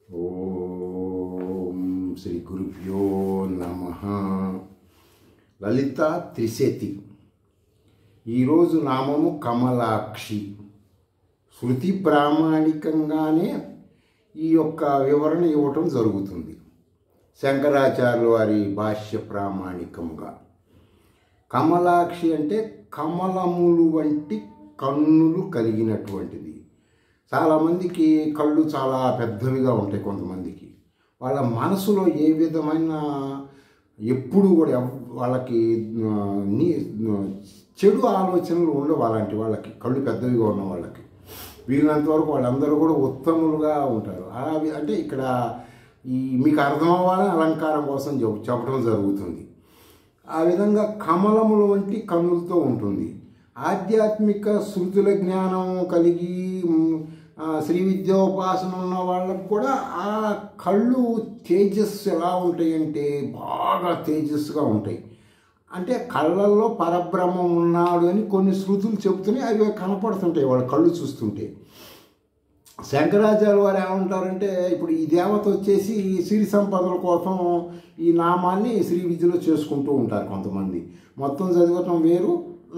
ఓం శ్రీ గురుభ్యో నమః. లలిత త్రిశతి. ఈరోజు నామము కమలాక్షి. శృతి ప్రామాణికంగానే ఈ యొక్క వివరణ ఇవ్వటం జరుగుతుంది. శంకరాచార్యుల వారి భాష్య ప్రామాణికంగా కమలాక్షి అంటే కమలములు వంటి కన్నులు కలిగినటువంటిది. చాలామందికి కళ్ళు చాలా పెద్దవిగా ఉంటాయి. కొంతమందికి వాళ్ళ మనసులో ఏ విధమైన ఎప్పుడు కూడా వాళ్ళకి చెడు ఆలోచనలు ఉండవు. అలాంటి వాళ్ళకి కళ్ళు పెద్దవిగా ఉన్న వాళ్ళకి వీళ్ళంత వరకు వాళ్ళందరూ కూడా ఉత్తములుగా ఉంటారు. అంటే ఇక్కడ మీకు అర్థం అవ్వాలని అలంకారం కోసం చెప్పడం జరుగుతుంది. ఆ విధంగా కమలములు వంటి కన్నులతో ఉంటుంది. ఆధ్యాత్మిక శృతుల జ్ఞానం కలిగి శ్రీ విద్యోపాసన ఉన్న వాళ్ళకు కూడా ఆ కళ్ళు తేజస్సు ఎలా ఉంటాయంటే బాగా తేజస్సుగా ఉంటాయి. అంటే కళ్ళల్లో పరబ్రహ్మం ఉన్నాడు అని కొన్ని శృతులు చెబుతున్నాయి. అవి కనపడుతుంటాయి వాళ్ళ కళ్ళు చూస్తుంటే. శంకరాచార్య వారు ఏమంటారంటే, ఇప్పుడు ఈ దేవత వచ్చేసి సిరి సంపదల కోసం ఈ నామాన్ని శ్రీ విద్యలో చేసుకుంటూ ఉంటారు. కొంతమంది మొత్తం చదవటం వేరు,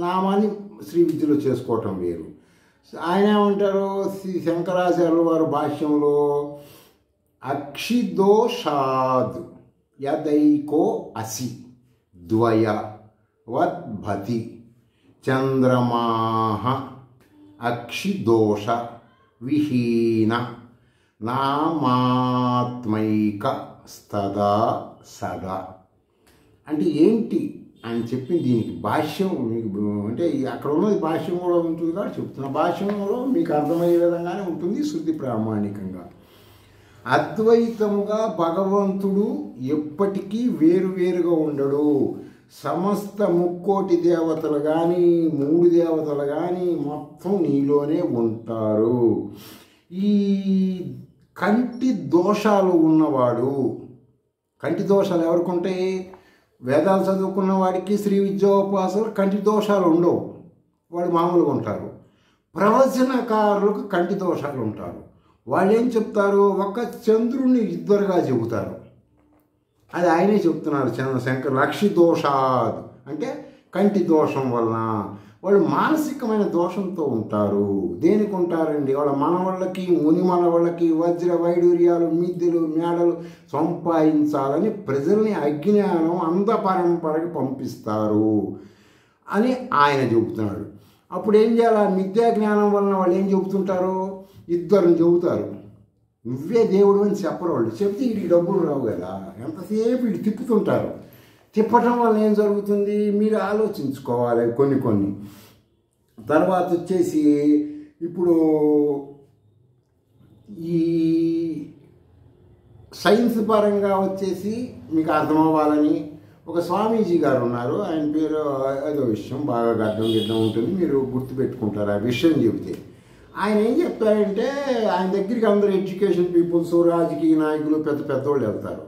నామాన్ని శ్రీ విద్యలో చేసుకోవటం వేరు. ఆయన ఏమంటారు, శంకరాచార్యుల వారు భాష్యంలో అక్షిదోషాద్ యదైకో అసి ద్వయ వద్భతి చంద్రమాహ అక్షిదోష విహీన నామాత్మైక స్తదా సదా. అంటే ఏంటి అని చెప్పి దీనికి భాష్యం మీకు అంటే అక్కడ ఉన్నది భాష్యం కూడా ఉంటుంది కాబట్టి చెప్తున్న భాష్యంలో మీకు అర్థమయ్యే విధంగానే ఉంటుంది. శృతి ప్రామాణికంగా అద్వైతముగా భగవంతుడు ఎప్పటికీ వేరువేరుగా ఉండడు. సమస్త ముక్కోటి దేవతలు కానీ 3 దేవతలు కానీ మొత్తం నీలోనే ఉంటారు. ఈ కంటి దోషాలు ఉన్నవాడు, కంటి దోషాలు ఎవరికి ఉంటాయి? వేదాలు చదువుకున్న వాడికి శ్రీ విద్యోపాసకులు కంటి దోషాలు ఉండవు, వాళ్ళు మామూలుగా ఉంటారు. ప్రవచనకారులకు కంటి దోషాలు ఉంటారు. వాళ్ళు ఏం చెప్తారు? ఒక చంద్రుణ్ణి ఇద్దరుగా చెబుతారు. అది ఆయనే చెప్తున్నారు. శంకర్ అక్షి దోషాద్ అంటే కంటి దోషం వలన వాళ్ళు మానసికమైన దోషంతో ఉంటారు. దేనికి ఉంటారండి? వాళ్ళ మనవాళ్ళకి ముని మనవాళ్ళకి వజ్ర వైడూర్యాలు మిద్దెలు మేడలు సంపాదించాలని ప్రజల్ని అజ్ఞానం అంధ పరంపరకి పంపిస్తారు అని ఆయన చెబుతున్నాడు. అప్పుడు ఏం చేయాలి? మిథ్యా జ్ఞానం వలన వాళ్ళు ఏం చెబుతుంటారు? ఇద్దరిని చెబుతారు, నువ్వే దేవుడు అని చెప్పరు. వాళ్ళు చెప్తే వీడికి డబ్బులు రావు కదా, ఎంతసేపు వీళ్ళు తిప్పుతుంటారు. తిప్పటం వల్ల ఏం జరుగుతుంది మీరు ఆలోచించుకోవాలి. కొన్ని తర్వాత వచ్చేసి ఇప్పుడు ఈ సైన్స్ పరంగా వచ్చేసి మీకు అర్థం అవ్వాలని ఒక స్వామీజీ గారు ఉన్నారు. ఆయన పేరు ఏదో విషయం బాగా గడ్డం ఉంటుంది, మీరు గుర్తుపెట్టుకుంటారు ఆ విషయం చెబితే. ఆయన ఏం చెప్తారంటే, ఆయన దగ్గరికి అందరూ ఎడ్యుకేషన్ పీపుల్స్, రాజకీయ నాయకులు, పెద్దోళ్ళు వెళ్తారు.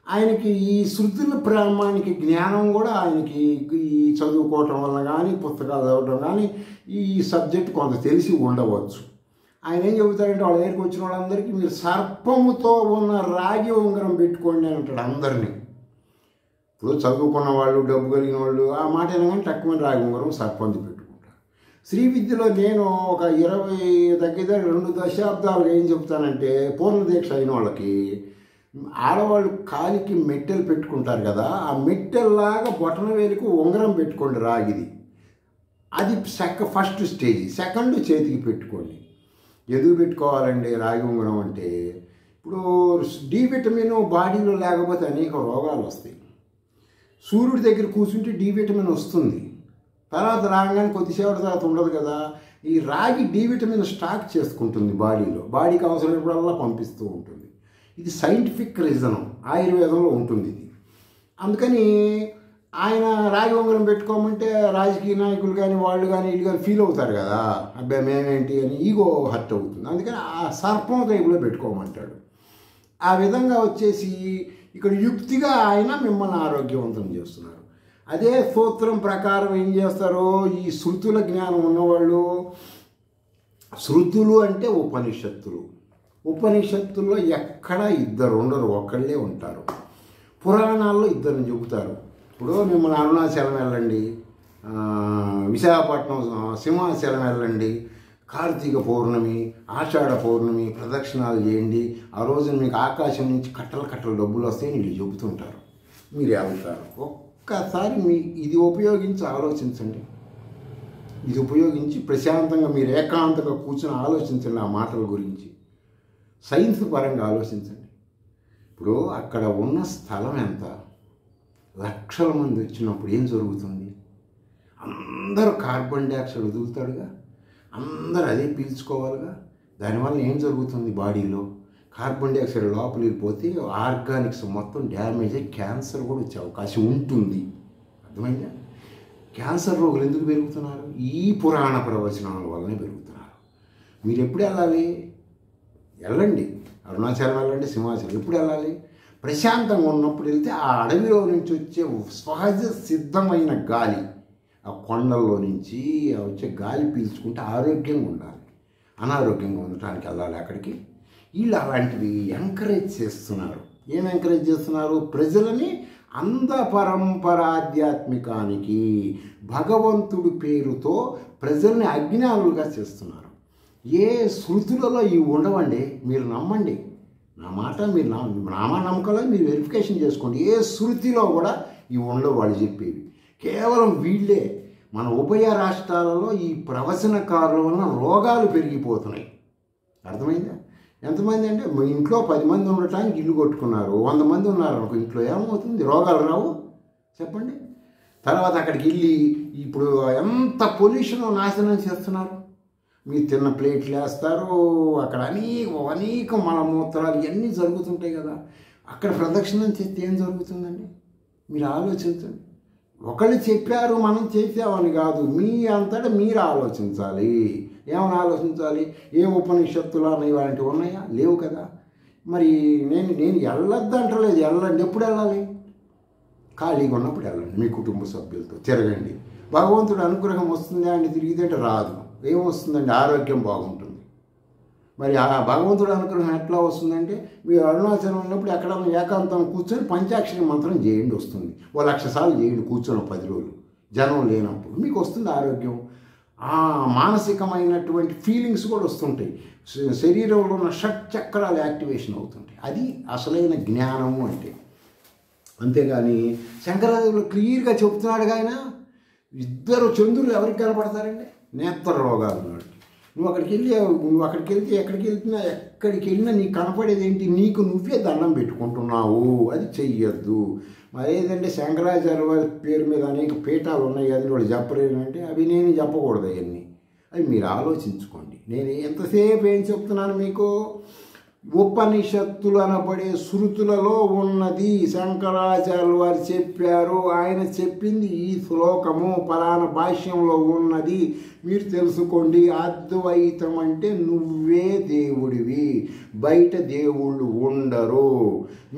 ఆయనకి ఈ శృతుల ప్రామాణిక జ్ఞానం కూడా ఆయనకి ఈ చదువుకోవటం వల్ల కానీ పుస్తకాలు చదవటం కానీ ఈ సబ్జెక్ట్ కొంత తెలిసి ఉండవచ్చు. ఆయన ఏం చెబుతారంటే, వాళ్ళ దగ్గరికి వచ్చిన వాళ్ళందరికీ మీరు సర్పముతో ఉన్న రాగి ఉంగరం పెట్టుకోండి అని అంటాడు అందరినీ. ఇప్పుడు చదువుకున్న వాళ్ళు, డబ్బు కలిగిన వాళ్ళు ఆ మాట అనగానే తక్కువ రాగి ఉంగరం సర్పంది పెట్టుకుంటారు. శ్రీ విద్యలో నేను ఒక 20 దగ్గర 2 దశాబ్దాలుగా ఏం చెప్తానంటే, పూర్ణ దీక్ష అయిన వాళ్ళకి ఆడవాళ్ళు కాలికి మెట్టెలు పెట్టుకుంటారు కదా, ఆ మెట్టెల్లాగా బొటన వేలికి ఉంగరం పెట్టుకోండి రాగిది. అది ఫస్ట్ స్టేజ్. సెకండ్ చేతికి పెట్టుకోండి. ఎందుకు పెట్టుకోవాలండి రాగి ఉంగరం అంటే, ఇప్పుడు డి విటమిన్ బాడీలో లేకపోతే అనేక రోగాలు వస్తాయి. సూర్యుడి దగ్గర కూర్చుంటే డి విటమిన్ వస్తుంది, తర్వాత రాగానే కొద్దిసేపటి తర్వాత ఉండదు కదా. ఈ రాగి డి విటమిన్ స్టాక్ చేసుకుంటుంది బాడీలో, బాడీకి అవసరమైనప్పుడల్లా పంపిస్తూ ఉంటుంది. ఇది సైంటిఫిక్ రీజన్, ఆయుర్వేదంలో ఉంటుంది ఇది. అందుకని ఆయన రాగి ఉంగరం పెట్టుకోమంటే రాజకీయ నాయకులు కానీ వాళ్ళు కానీ వీళ్ళు కానీ ఫీల్ అవుతారు కదా, అబ్బాయి మేమేంటి అని ఈగో హర్ట్ అవుతుంది. అందుకని ఆ సర్పం టైపులో పెట్టుకోమంటాడు. ఆ విధంగా వచ్చేసి ఇక్కడ యుక్తిగా ఆయన మిమ్మల్ని ఆరోగ్యవంతం చేస్తున్నారు. అదే స్తోత్రం ప్రకారం ఏం చేస్తారో ఈ శృతుల జ్ఞానం ఉన్నవాళ్ళు, శృతులు అంటే ఉపనిషత్తులు, ఉపనిషత్తుల్లో ఎక్కడ ఇద్దరు ఉండరు, ఒకళ్ళే ఉంటారు. పురాణాల్లో ఇద్దరిని చెబుతారు. ఇప్పుడు మిమ్మల్ని అరుణాచలం వెళ్ళండి, విశాఖపట్నం సింహాచలం వెళ్ళండి, కార్తీక పౌర్ణమి, ఆషాఢ పౌర్ణమి ప్రదక్షిణాలు చేయండి, ఆ రోజున మీకు ఆకాశం నుంచి కట్టలు కట్టలు డబ్బులు వస్తాయని వీళ్ళు చెబుతుంటారు. మీరు వెళ్తారు. ఒక్కసారి ఇది ఉపయోగించి ఆలోచించండి. ఇది ఉపయోగించి ప్రశాంతంగా మీరు ఏకాంతంగా కూర్చొని ఆలోచించండి ఆ మాటల గురించి. సైన్స్ పరంగా ఆలోచించండి. ఇప్పుడు అక్కడ ఉన్న స్థలం ఎంత? లక్షల మంది వచ్చినప్పుడు ఏం జరుగుతుంది? అందరూ కార్బన్ డైఆక్సైడ్ వదులుతాడుగా, అందరూ అదే పీల్చుకోవాలిగా. దానివల్ల ఏం జరుగుతుంది? బాడీలో కార్బన్ డైఆక్సైడ్ లోపల వెళ్ళిపోతే ఆర్గానిక్స్ మొత్తం డ్యామేజ్ అయ్యి క్యాన్సర్ కూడా వచ్చే అవకాశం ఉంటుంది. అర్థమైందా? క్యాన్సర్ రోగులు ఎందుకు పెరుగుతున్నారు? ఈ పురాణ ప్రవచనాల వల్లనే పెరుగుతున్నారు. మీరు ఎప్పుడు వెళ్ళాలి? వెళ్ళండి, అరుణాచలం వెళ్ళండి, సింహాచలం. ఎప్పుడు వెళ్ళాలి? ప్రశాంతంగా ఉన్నప్పుడు వెళ్తే ఆ అడవిలో నుంచి వచ్చే సహజ సిద్ధమైన గాలి, ఆ కొండల్లో నుంచి వచ్చే గాలి పీల్చుకుంటే ఆరోగ్యంగా ఉండాలి. అనారోగ్యంగా ఉండటానికి వెళ్ళాలి అక్కడికి. వీళ్ళు అలాంటివి ఎంకరేజ్ చేస్తున్నారు. ఏం ఎంకరేజ్ చేస్తున్నారు? ప్రజలని అంధ పరంపరాధ్యాత్మికానికి, భగవంతుడి పేరుతో ప్రజల్ని అజ్ఞానులుగా చేస్తున్నారు. ఏ శృతులలో ఇవి ఉండవండి, మీరు నమ్మండి. నా మాట మీరు నమ్మకంలో మీరు వెరిఫికేషన్ చేసుకోండి. ఏ శృతిలో కూడా ఇవి ఉండవు వాళ్ళు చెప్పేవి. కేవలం వీళ్ళే. మన ఉభయ రాష్ట్రాలలో ఈ ప్రవచనకారుల వలన రోగాలు పెరిగిపోతున్నాయి. అర్థమైందా? ఎంతమంది అంటే మీ ఇంట్లో 10 మంది ఉండటానికి ఇల్లు కొట్టుకున్నారు, 100 మంది ఉన్నారు అనుకో, ఇంట్లో ఏమవుతుంది? రోగాలు రావు? చెప్పండి. తర్వాత అక్కడికి వెళ్ళి ఇప్పుడు ఎంత పొల్యూషన్ నాశనం చేస్తున్నారు. మీరు తిన్న ప్లేట్లు వేస్తారు, అక్కడ అనేక మలమూత్రాలు ఇవన్నీ జరుగుతుంటాయి కదా. అక్కడ ప్రదక్షిణం చేస్తే ఏం జరుగుతుందండి? మీరు ఆలోచించండి. ఒకళ్ళు చెప్పారు మనం చేసామని కాదు, మీ అంతటా మీరు ఆలోచించాలి. ఏమని ఆలోచించాలి? ఏ ఉపనిషత్తులు అని ఇలాంటివి ఉన్నాయా? లేవు కదా. మరి నేను వెళ్ళొద్దు అంటలేదు, వెళ్ళండి. ఎప్పుడు వెళ్ళాలి? ఖాళీగా ఉన్నప్పుడు వెళ్ళండి, మీ కుటుంబ సభ్యులతో తిరగండి. భగవంతుడు అనుగ్రహం వస్తుందా అండి? తిరిగితే రాదు. ఏమొస్తుందండి? ఆరోగ్యం బాగుంటుంది. మరి ఆ భగవంతుడు అనుగ్రహం ఎట్లా వస్తుందంటే, మీరు అరుణాచలం ఉన్నప్పుడు ఎక్కడన్నా ఏకాంతం కూర్చొని పంచాక్షరి మంత్రం చేయండి, వస్తుంది. 1,00,000 సార్లు చేయండి కూర్చొని 10 రోజులు, జనం లేనప్పుడు మీకు వస్తుంది ఆరోగ్యం. మానసికమైనటువంటి ఫీలింగ్స్ కూడా వస్తుంటాయి. శరీరంలో ఉన్న షట్చక్రాలు యాక్టివేషన్ అవుతుంటాయి. అది అసలైన జ్ఞానము అంటే. అంతేగాని శంకరాచార్యులు క్లియర్గా చెబుతున్నాడుగా ఆయన, ఇద్దరు చంద్రులు ఎవరికి కనపడతారండి? నేత్ర రోగాలు ఉన్నాడు. నువ్వు అక్కడికి వెళ్తే ఎక్కడికి వెళ్ళినా నీకు కనపడేది ఏంటి? నీకు నువ్వే దండం పెట్టుకుంటున్నావు. అది చెయ్యొద్దు. మరి ఏదంటే శంకరాచార్య వారి పేరు మీద అనేక పీఠాలు ఉన్నాయి కదా, వాళ్ళు చెప్పలేనంటే అవి నేను చెప్పకూడదు. అవన్నీ అవి మీరు ఆలోచించుకోండి. నేను ఎంతసేపు ఏం చెప్తున్నాను మీకు? ఉపనిషత్తులు అనబడే శృతులలో ఉన్నది శంకరాచార్యులు వారు చెప్పారు. ఆయన చెప్పింది ఈ శ్లోకము పలానా భాష్యంలో ఉన్నది, మీరు తెలుసుకోండి. అద్వైతం అంటే నువ్వే దేవుడివి, బయట దేవుళ్ళు ఉండరు.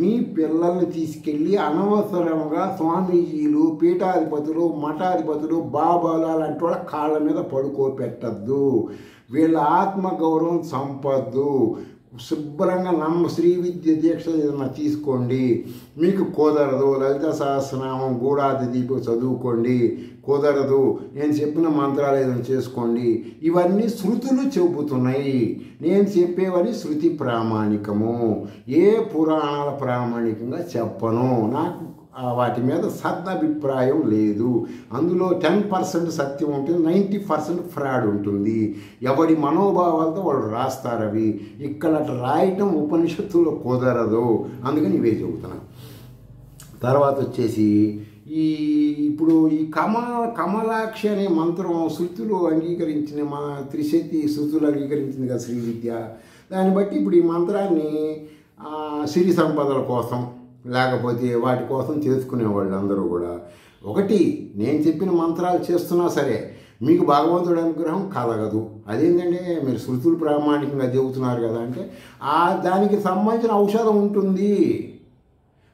మీ పిల్లల్ని తీసుకెళ్ళి అనవసరంగా స్వామీజీలు, పీఠాధిపతులు, మఠాధిపతులు, బాబాలు అలాంటి వాళ్ళ కాళ్ళ మీద పడుకోపెట్టద్దు. వీళ్ళ ఆత్మగౌరవం సంపద్దు. శుభ్రంగా శ్రీ విద్య దీక్ష ఏదన్నా తీసుకోండి. మీకు కుదరదు, లలిత సహస్రనామం, గూఢాది దీపం చదువుకోండి. కుదరదు, నేను చెప్పిన మంత్రాలు ఏదైనా చేసుకోండి. ఇవన్నీ శృతులు చెబుతున్నాయి. నేను చెప్పేవని శృతి ప్రామాణికము. ఏ పురాణాల ప్రామాణికంగా చెప్పను. నాకు వాటి మీద సదభిప్రాయం లేదు. అందులో 10% సత్యం ఉంటుంది, 90% ఫ్రాడ్ ఉంటుంది. ఎవడి మనోభావాలతో వాళ్ళు రాస్తారు. అవి ఇక్కడ రాయటం ఉపనిషత్తుల్లో కుదరదు. అందుకని ఇవే చెబుతున్నాను. తర్వాత వచ్చేసి ఇప్పుడు ఈ కమలాక్షి అనే మంత్రం శృతులు అంగీకరించిన త్రిశతి శృతులు అంగీకరించింది కదా శ్రీ విద్య. దాన్ని బట్టి ఇప్పుడు ఈ మంత్రాన్ని సిరి సంపదల కోసం లేకపోతే వాటి కోసం చేసుకునేవాళ్ళు అందరూ కూడా. ఒకటి, నేను చెప్పిన మంత్రాలు చేస్తున్నా సరే మీకు భగవంతుడి అనుగ్రహం కలగదు. అదేంటంటే మీరు శృతులు ప్రామాణికంగా చెబుతున్నారు కదా అంటే దానికి సంబంధించిన ఔషధం ఉంటుంది.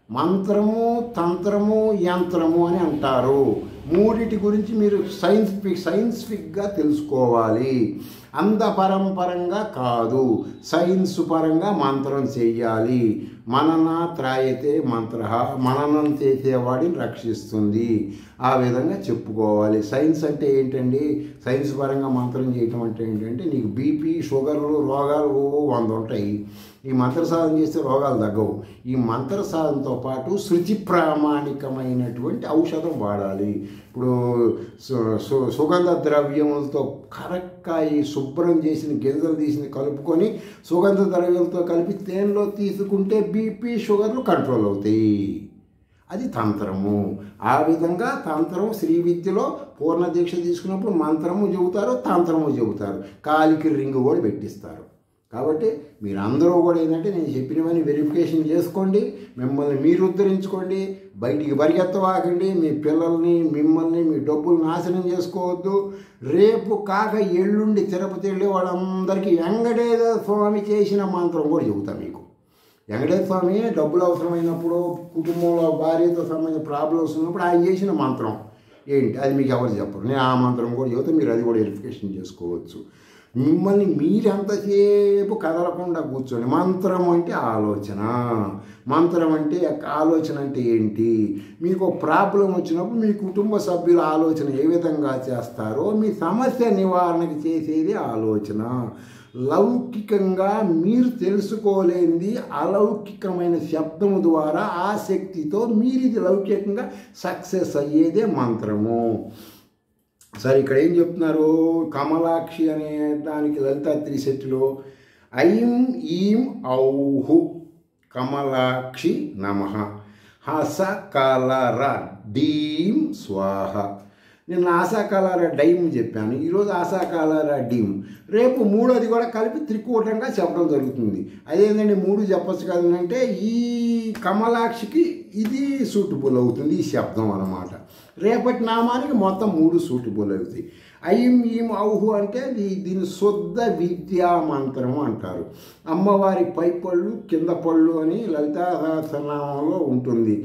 మంత్రము, తంత్రము, యంత్రము అని అంటారు. మూడిటి గురించి మీరు సైంటిఫిక్గా తెలుసుకోవాలి. అంధపరంపరంగా కాదు, సైన్స్ పరంగా మంత్రం చెయ్యాలి. మనన త్రాయతే మంత్ర, మననం చేసేవాడిని రక్షిస్తుంది. ఆ విధంగా చెప్పుకోవాలి. సైన్స్ అంటే ఏంటండి? సైన్స్ పరంగా మంత్రం చేయటం అంటే ఏంటంటే, నీకు బీపీ, షుగర్లు, రోగాలు 100 ఉంటాయి. ఈ మంత్ర సాధన చేస్తే రోగాలు తగ్గవు. ఈ మంత్ర సాధనతో పాటు శృతి ప్రామాణికమైనటువంటి ఔషధం వాడాలి. ఇప్పుడు సుగంధ ద్రవ్యములతో కరక్కాయి శుభ్రం చేసిన గింజలు తీసిన కలుపుకొని సుగంధ ద్రవ్యాలతో కలిపి తేనెలో తీసుకుంటే బీపీ, షుగర్లు కంట్రోల్ అవుతాయి. అది తంత్రము. ఆ విధంగా తంత్రం శ్రీ విద్యలో పూర్ణ దీక్ష తీసుకున్నప్పుడు మంత్రము చెబుతారు, తంత్రము చెబుతారు, కాలికి రింగు కూడా పెట్టిస్తారు. కాబట్టి మీరందరూ కూడా ఏంటంటే నేను చెప్పినవన్నీ వెరిఫికేషన్ చేసుకోండి, మిమ్మల్ని మీరు ఉద్ధరించుకోండి, బయటికి పరిగెత్తవాకండి, మీ పిల్లల్ని, మిమ్మల్ని, మీ డబ్బులు నాశనం చేసుకోవద్దు. రేపు కాక ఎల్లుండి తిరుపతి వెళ్ళి వాళ్ళందరికీ వెంకటేశ్వర స్వామి చేసిన మంత్రం కూడా చెబుతాను మీకు. వెంకటేశ్వర స్వామి డబ్బులు అవసరమైనప్పుడు, కుటుంబంలో భార్యతో సంబంధించిన ప్రాబ్లమ్స్ ఉన్నప్పుడు ఆయన చేసిన మంత్రం ఏంటి అది మీకు ఎవరు చెప్పరు. నేను ఆ మంత్రం కూడా చెబుతా, మీరు అది కూడా వెరిఫికేషన్ చేసుకోవచ్చు. మిమ్మల్ని మీరెంతసేపు కదలకుండా కూర్చోండి. మంత్రం అంటే ఆలోచన, మంత్రం అంటే ఆలోచన అంటే ఏంటి? మీకు ప్రాబ్లం వచ్చినప్పుడు మీ కుటుంబ సభ్యుల ఆలోచన ఏ విధంగా చేస్తారో మీ సమస్య నివారణకి చేసేది ఆలోచన. లౌకికంగా మీరు తెలుసుకోలేనిది అలౌకికమైన శబ్దము ద్వారా ఆ శక్తితో మీరు ఇది లౌకికంగా సక్సెస్ అయ్యేదే మంత్రము. సరే, ఇక్కడ ఏం చెప్తున్నారు? కమలాక్షి అనే దానికి లలితా త్రిశతిలో ఐం ఈం ఔహు కమలాక్షి నమః హస కలర డీం స్వాహ. నిన్న ఆశాకాలార డైమ్ చెప్పాను, ఈరోజు ఆశాకాలార డీమ్. రేపు మూడోది కూడా కలిపి త్రికూటంగా చెప్పడం జరుగుతుంది. అదేంటంటే 3 చెప్పచ్చు కదంటే ఈ కమలాక్షికి ఇది సూటబుల్ అవుతుంది, ఈ శబ్దం అన్నమాట. రేపటి నామానికి మొత్తం 3 సూటబుల్ అవుతాయి. ఐం ఈం ఔహు అంటే దీని శుద్ధ విద్యా మంత్రము అంటారు. అమ్మవారి పై పళ్ళు కింద పళ్ళు అని లలితా సహస్రనామంలో ఉంటుంది,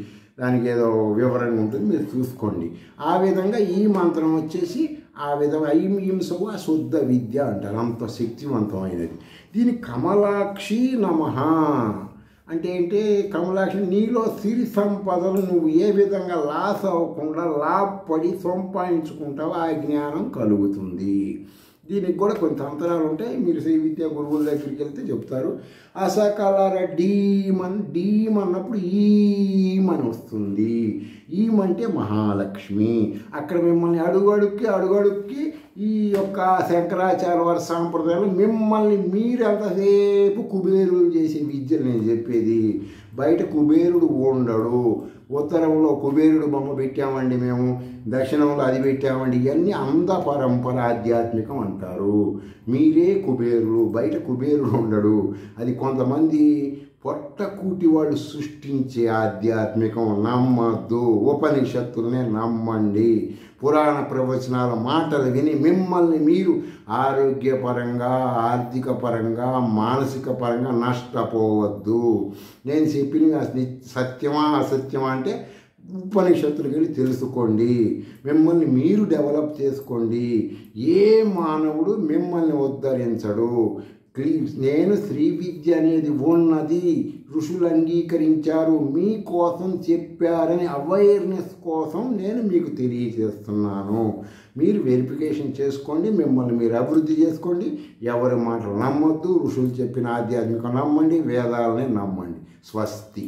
దానికి ఏదో వివరణ ఉంటుంది, మీరు చూసుకోండి. ఆ విధంగా ఈ మంత్రం వచ్చేసి ఆ విధంగా ఐం ఈం సౌ శుద్ధ విద్య అంటారు, అంత శక్తివంతమైనది. దీని కమలాక్షి నమః అంటే ఏంటి? కమలాక్షి నీలో సిరి సంపదలు నువ్వు ఏ విధంగా లాస్ అవ్వకుండా లాభపడి సంపాదించుకుంటావో ఆ జ్ఞానం కలుగుతుంది. దీనికి కూడా కొన్ని తంత్రాలు ఉంటాయి, మీరు శ్రీ విద్యా గురువుల దగ్గరికి వెళ్తే చెప్తారు. అసకలర డీమ్ అన్నప్పుడు ఈమని వస్తుంది. ఈమంటే మహాలక్ష్మి. అక్కడ మిమ్మల్ని అడుగడుక్కి ఈ యొక్క శంకరాచార్య వారి సాంప్రదాయంలో మిమ్మల్ని మీరు ఎంతసేపు కుబేరులు చేసే విద్యలు నేను చెప్పేది. బయట కుబేరుడు ఉండడు. ఉత్తరంలో కుబేరుడు బొమ్మ పెట్టామండి మేము, దక్షిణంలో అది పెట్టామండి, ఇవన్నీ అంధ పరంపర ఆధ్యాత్మికం అంటారు. మీరే కుబేరులు, బయట కుబేరుడు ఉండడు. అది కొంతమంది పొట్టకూటి వాళ్ళు సృష్టించే ఆధ్యాత్మికం. నమ్మద్దు, ఉపనిషత్తులనే నమ్మండి. పురాణ ప్రవచనాల మాటలు విని మిమ్మల్ని మీరు ఆరోగ్యపరంగా, ఆర్థిక పరంగా, మానసిక పరంగా నష్టపోవద్దు. నేను చెప్పినవి సత్యమా అసత్యమా అంటే ఉపనిషత్తులకు వెళ్ళి తెలుసుకోండి. మిమ్మల్ని మీరు డెవలప్ చేసుకోండి. ఏ మానవుడు మిమ్మల్ని ఉద్ధరించడు. నేను శ్రీ విద్య అనేది ఉన్నది, ఋషులు అంగీకరించారు, మీకోసం చెప్పారని అవేర్నెస్ కోసం నేను మీకు తెలియజేస్తున్నాను. మీరు వెరిఫికేషన్ చేసుకోండి, మిమ్మల్ని మీరు అభివృద్ధి చేసుకోండి. ఎవరి మాటలు నమ్మొద్దు, ఋషులు చెప్పిన ఆధ్యాత్మికం నమ్మండి, వేదాలని నమ్మండి. స్వస్తి.